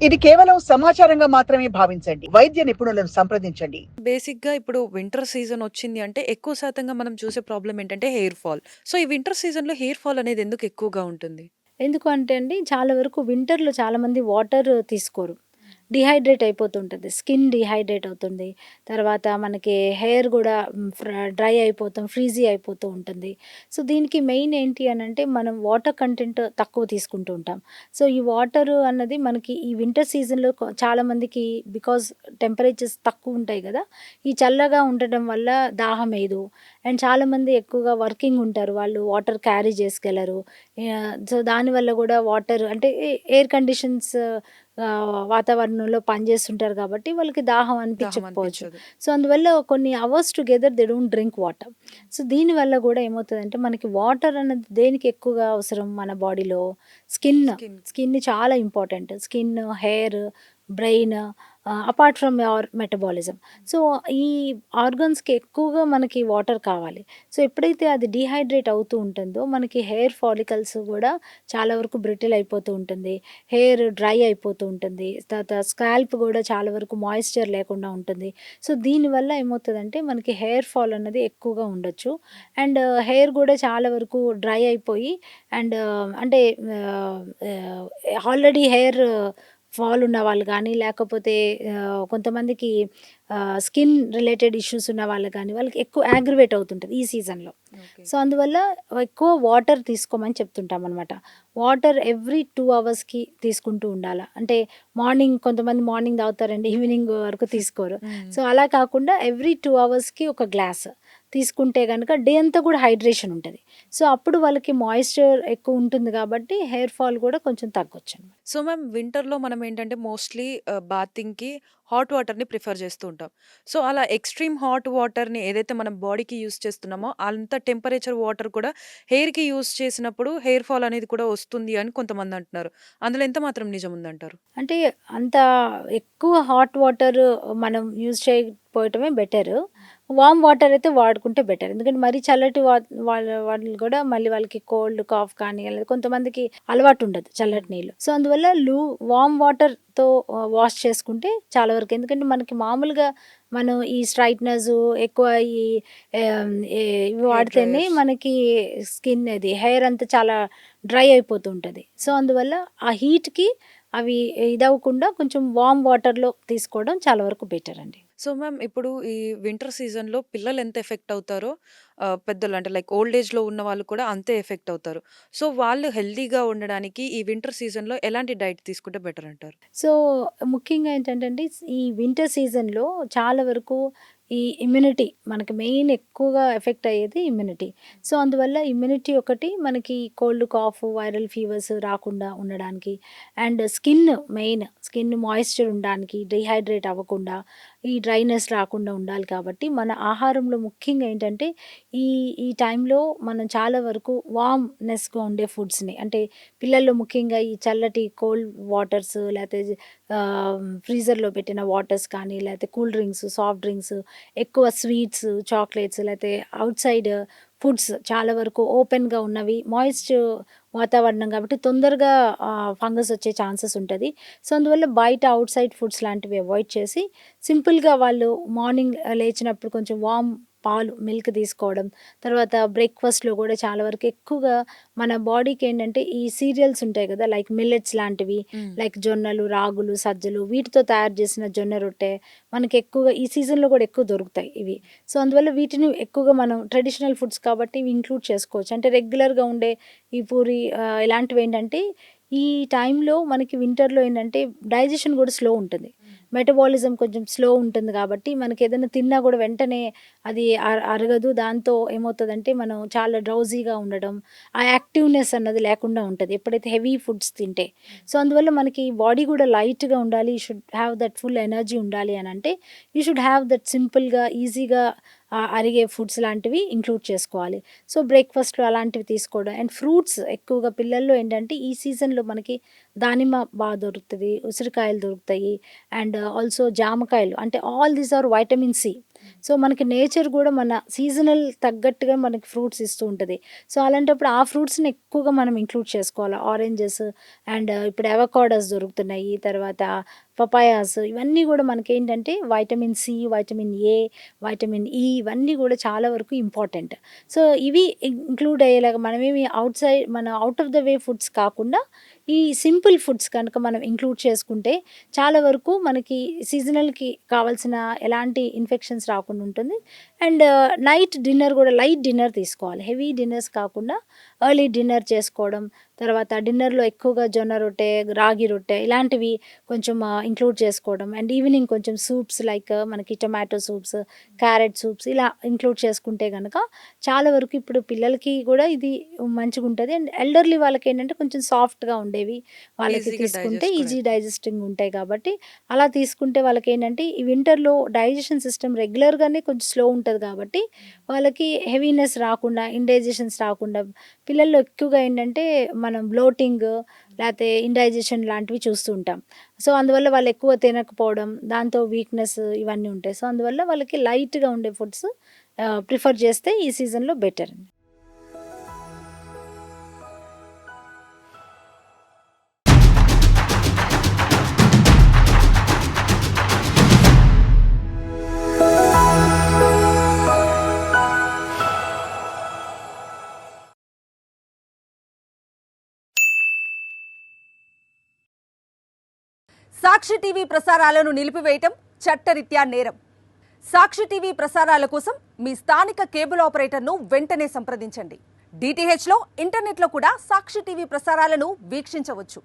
ఇది కేవలం సమాచారంగా మాత్రమే భావించండి. వైద్య నిపుణులను సంప్రదించండి. బేసిక్‌గా ఇప్పుడు వింటర్ సీజన్ వచ్చింది అంటే ఎక్కువ శాతంగా మనం చూసే ప్రాబ్లమ్ ఏంటంటే హెయిర్ ఫాల్. సో, ఈ వింటర్ సీజన్‌లో హెయిర్ ఫాల్ అనేది ఎందుకు ఎక్కువగా ఉంటుంది? ఎందుకు అంటే అండి, చాలా వరకు వింటర్‌లో చాలామంది వాటర్ తీసుకోరు. డీహైడ్రేట్ అయిపోతుంటది. స్కిన్ డీహైడ్రేట్ అవుతుంది. తర్వాత మనకి హెయిర్ గూడా డ్రై అయిపోతాం, ఫ్రీజీ అయిపోతూ ఉంటుంది. సో, దీనికి మెయిన్ ఏంటి అనంటే, మనం వాటర్ కంటెంట్ తక్కువ తీసుకుంటూ ఉంటాం. సో, ఈ వాటరు అన్నది మనకి ఈ వింటర్ సీజన్‌లో చాలామందికి బికాజ్ టెంపరేచర్స్ తక్కువుంటాయి గదా! ఈ చల్లగా ఉండడం వల్ల దాహమేయదు. అండ్ చాలామంది ఎక్కువగా వర్కింగ్ ఉంటారు. వాళ్ళు వాటర్ క్యారీ చేసుకెళ్లరు. సో, దానివల్ల గూడా వాటర్ అంటే ఎయిర్ కండిషన్స్ వాతావరణంలో పనిచేస్తుంటారు కాబట్టి వాళ్ళకి దాహం దాహం అనిపించకపోవచ్చు. అనిపించదు. సో, అందువల్ల కొన్ని hours together they don't drink water. So, దీనివల్ల గూడా ఏమవుతదంటే మనకి వాటర్ అన్నది దేనికి ఎక్కువగా అవసరం మన బాడీలో? స్కిన్. స్కిన్. స్కిన్ చాలా important. Skin, hair, brain apart from your metabolism. So, ఈ ఆర్గన్స్‌కి ఎక్కువగా మనకి వాటర్ కావాలి. సో, ఎప్పుడైతే అది డీహైడ్రేట్ అవుతూ ఉంటుందో మనకి హెయిర్ ఫాలికల్స్ గూడా చాలా వరకు బ్రిటిల్ అయిపోతూ ఉంటుంది. హెయిర్ డ్రై అయిపోతూ ఉంటుంది. తర్వాత స్కాల్ప్ గూడా చాలా వరకు మాయిశ్చర్ లేకుండా ఉంటుంది. సో, దీనివల్ల ఏమవుతదంటే మనకి హెయిర్ ఫాల్ అన్నది ఎక్కువగా ఉండొచ్చు. అండ్ హెయిర్ గూడా చాలా వరకు డ్రై అయిపోయి అండ్ అంటే ఆహ్, ఆహ్, ఆల్రెడీ హెయిర్ ఫాల్ ఉన్నవాళ్ళు గానీ, లేకపోతే కొంతమందికి స్కిన్ రిలేటెడ్ ఇష్యూస్ ఉన్న వాళ్ళు గానీ, వాళ్ళకి ఎక్కువ యాగ్రివేట్ అవుతుంటది ఈ సీజన్‌లో. ఓకే. సో, అందువల్ల ఎక్కువ వాటర్ తీసుకోమని చెప్తుంటామనమాట. వాటర్ ఎవ్రీ 2 అవర్స్‌కి తీసుకుంటూ ఉండాల. అంటే కొంతమంది మార్నింగ్ తాగుతారండి. ఈవినింగ్ వరకు తీసుకోరు. హ్మ్. సో, అలా కాకుండా ఎవ్రీ 2 అవర్స్‌కి ఒక గ్లాస్ తీసుకుంటే గనక డే అంతా గూడా హైడ్రేషన్ ఉంటది. సో, అప్పుడు వాళ్ళకి మాయిశ్చర్ ఎక్కువ ఉంటుంది గాబట్టి హెయిర్ ఫాల్ గూడా కొంచెం తగ్గొచ్చనమాట. సో, మ్యామ్ వింటర్‌లో మనం ఏంటంటే మోస్ట్‌లీ బాతింగ్‌కి హాట్ వాటర్‌ని ప్రిఫర్ చేస్తూ ఉంటాం. సో, అలా ఎక్స్‌ట్రీమ్ హాట్ వాటర్‌ని ఏదైతే మనం బాడీకి యూజ్ చేస్తున్నామో అంత టెంపరేచర్ వాటర్ కూడా హెయిర్‌కి యూజ్ చేసినప్పుడు హెయిర్ ఫాల్ అనేది కూడా వస్తుంది అని కొంతమంది అంటున్నారు. అందులో ఎంత మాత్రం నిజం ఉందంటారు? అంటే అంత ఎక్కువ హాట్ వాటర్ మనం యూజ్ చేయకపోవటమే బెటరు. వార్మ్ వాటర్ అయితే వాడుకుంటే బెటర్. ఎందుకంటే మరీ చల్లటి వాళ్ళు కూడా మళ్ళీ వాళ్ళకి కోల్డ్, కాఫ్ కానీ లేదా కొంతమందికి అలవాటుండదు చల్లటి నీళ్ళు. సో, అందువల్ల వార్మ్ వాటర్‌తో వాష్ చేసుకుంటే చాలా వరకు. ఎందుకంటే మనకి మామూలుగా మనం ఈ స్ట్రైట్‌నర్సు ఎక్కువ ఈ ఆహ్, ఇవి హెయిర్ వాడితేనే డ్రైయర్స్. మనకి హెయిర్ అంతా చాలా డ్రై అయిపోతూ ఉంటది. సో, అందువల్ల ఆ హీట్‌కి అవి ఇదవ్వకుండా కొంచెం వార్మ్ వాటర్‌లో తీసుకోవడం చాలా వరకు బెటరండి. సో, మ్యామ్ ఇప్పుడు ఈ వింటర్ సీజన్‌లో పిల్లలు ఎంత ఎఫెక్ట్ అవుతారో పెద్దలు అంటే లైక్ ఓల్డ్ ఏజ్‌లో ఉన్న వాళ్ళు కూడా అంతే ఎఫెక్ట్ అవుతారు. సో, వాళ్ళు హెల్తీగా ఉండడానికి ఈ వింటర్ సీజన్‌లో ఎలాంటి డైట్ తీసుకుంటే బెటర్ అంటారు? సో, ముఖ్యంగా ఏంటంటే అండి, ఈ వింటర్ సీజన్‌లో చాలా వరకు ఈ ఇమ్యూనిటీ మనకి మెయిన్ ఎక్కువగా ఎఫెక్ట్ అయ్యేది ఇమ్యూనిటీ. సో, అందువల్ల ఇమ్యూనిటీ ఒకటి మనకి కోల్డ్, కాఫ్, వైరల్ ఫీవర్స్ రాకుండా ఉండడానికి అండ్ స్కిన్ మాయిశ్చర్ ఉండడానికి, డీహైడ్రేట్ అవ్వకుండా, ఈ డ్రైనెస్ రాకుండా ఉండాలి కాబట్టి మన ఆహారంలో ముఖ్యంగా ఏంటంటే ఈ ఈ టైంలో మనం చాలా వరకు వార్మ్‌నెస్‌గా ఉండే ఫుడ్స్‌ని అంటే పిల్లల్లో ముఖ్యంగా ఈ చల్లటి కోల్డ్ వాటర్స్ లేతే ఫ్రీజర్‌లో పెట్టిన వాటర్స్ కానీ, లేతే కూల్ డ్రింక్స్, సాఫ్ట్ డ్రింక్స్, ఎక్కువ స్వీట్స్, చాక్లెట్స్ లేతే ఔట్‌సైడ్ ఫుడ్స్ చాలా వరకు ఓపెన్‌గా ఉన్నవి, వాతావరణం కాబట్టి తొందరగా ఫంగస్ వచ్చే ఛాన్సెస్ ఉంటది. సో, అందువల్ల బయట ఔట్‌సైడ్ ఫుడ్స్ లాంటివి అవాయిడ్ చేసి, సింపుల్‌గా వాళ్ళు మార్నింగ్ లేచినప్పుడు కొంచెం మిల్క్ తీసుకోవడం. తర్వాత బ్రేక్‌ఫాస్ట్‌లో గూడా చాలా వరకు ఎక్కువగా మన బాడీకేంటంటే ఈ సీరియల్స్ ఉంటాయి గదా! లైక్ మిల్లెట్స్ లాంటివి, హ్మ్. లైక్ జొన్నలు, రాగులు, సజ్జలు వీటితో తయారు చేసిన జొన్న రొట్టె మనకి ఎక్కువగా ఈ సీజన్‌లో గూడా ఎక్కువ దొరుకుతాయి ఇవి. సో, అందువల్ల వీటిని ఎక్కువగా మనం ట్రెడిషనల్ ఫుడ్స్ కాబట్టి ఇవి ఇంక్లూడ్ చేసుకోవచ్చు. అంటే రెగ్యులర్‌గా ఉండే ఈ పూరి ఇలాంటివేంటంటే ఈ టైంలో మనకి వింటర్‌లో ఏంటంటే డైజెషన్ గూడా స్లో ఉంటుంది. మెటబాలిజం కొంచెం స్లో ఉంటుంది గాబట్టి మనకేదైనా తిన్నా గూడా వెంటనే అది అరగదు. దాంతో ఏమవుతదంటే మనం చాలా డ్రౌజీగా ఉండడం, ఆ యాక్టివ్‌నెస్ అన్నది లేకుండా ఉంటది. ఎప్పుడైతే హెవీ ఫుడ్స్ తింటే. సో, అందువల్ల మనకి బాడీ గూడా లైట్‌గా ఉండాలి. You should have that full energy ఉండాలి అనంటే, యూ షుడ్ హ్యావ్ దట్ సింపుల్‌గా, ఈజీగా అరిగే ఫుడ్స్ లాంటివి ఇంక్లూడ్ చేసుకోవాలి. సో, బ్రేక్‌ఫాస్ట్‌లో అలాంటివి తీసుకోవడం అండ్ ఫ్రూట్స్ ఎక్కువగా పిల్లల్లో ఏంటంటే ఈ సీజన్‌లో మనకి దానిమ్మ దొరుకుతది. ఉసిరికాయలు దొరుకుతాయి. అండ్ ఆల్సో జామకాయలు అంటే all these are vitamin C. So మనకి నేచర్ కూడా మన సీజనల్ తగ్గట్టుగా మనకి ఫ్రూట్స్ ఇస్తూ ఉంటుంది. సో అలాంటప్పుడు ఆ ఫ్రూట్స్ని ఎక్కువగా మనం ఇంక్లూడ్ చేసుకోవాలి. ఆరెంజెస్ అండ్ ఇప్పుడు అవకాడోస్ దొరుకుతున్నాయి, తర్వాత పపాయాస్, ఇవన్నీ కూడా మనకేంటంటే vitamin C, vitamin A, vitamin E ఇవన్నీ కూడా చాలా వరకు ఇంపార్టెంట్. సో ఇవి ఇంక్లూడ్ అయ్యేలాగా మనమేమి మన out of the way foods కాకుండా ఈ సింపుల్ ఫుడ్స్ కనుక మనం ఇంక్లూడ్ చేసుకుంటే చాలా వరకు మనకి సీజనల్కి కావాల్సిన ఎలాంటి ఇన్ఫెక్షన్స్ రాకుండా ఉంటుంది. అండ్ నైట్ డిన్నర్ కూడా లైట్ డిన్నర్ తీసుకోవాలి, హెవీ డిన్నర్స్ కాకుండా ఎర్లీ డిన్నర్ చేసుకోవడం, తర్వాత డిన్నర్లో ఎక్కువగా జొన్న రొట్టె, రాగి రొట్టె ఇలాంటివి కొంచెం ఇంక్లూడ్ చేసుకోవడం. అండ్ ఈవినింగ్ కొంచెం సూప్స్ లైక్ మనకి టొమాటో సూప్స్, క్యారెట్ సూప్స్ ఇలా ఇంక్లూడ్ చేసుకుంటే కనుక చాలా వరకు ఇప్పుడు పిల్లలకి కూడా ఇది మంచిగా ఉంటుంది. అండ్ ఎల్డర్లీ వాళ్ళకి ఏంటంటే కొంచెం సాఫ్ట్గా ఉండేవి వాళ్ళకి ఈజీగా తీసుకుంటే డైజెస్ట్ ఈజీ డైజెస్టింగ్ ఉంటాయి కాబట్టి అలా తీసుకుంటే వాళ్ళకి ఏంటంటే ఈ వింటర్లో డైజెషన్ సిస్టమ్ రెగ్యులర్గానే కొంచెం స్లో ఉంటుంది కాబట్టి వాళ్ళకి హెవీనెస్ రాకుండా, ఇండైజెషన్స్ రాకుండా, పిల్లల్లో ఎక్కువగా ఏంటంటే మనం బ్లోటింగ్ లేకపోతే ఇండైజెషన్ లాంటివి చూస్తూ ఉంటాం. సో అందువల్ల వాళ్ళు ఎక్కువ తినకపోవడం, దాంతో వీక్నెస్ ఇవన్నీ ఉంటాయి. సో అందువల్ల వాళ్ళకి లైట్గా ఉండే ఫుడ్స్ ప్రిఫర్ చేస్తే ఈ సీజన్లో బెటర్ అండి. సాక్షి టీవీ ప్రసారాలను నిలిపివేయటం చట్టరీత్యా నేరం. సాక్షి టీవీ ప్రసారాల కోసం మీ స్థానిక కేబుల్ ఆపరేటర్ను వెంటనే సంప్రదించండి. DTHలో, ఇంటర్నెట్లో కూడా సాక్షి టీవీ ప్రసారాలను వీక్షించవచ్చు.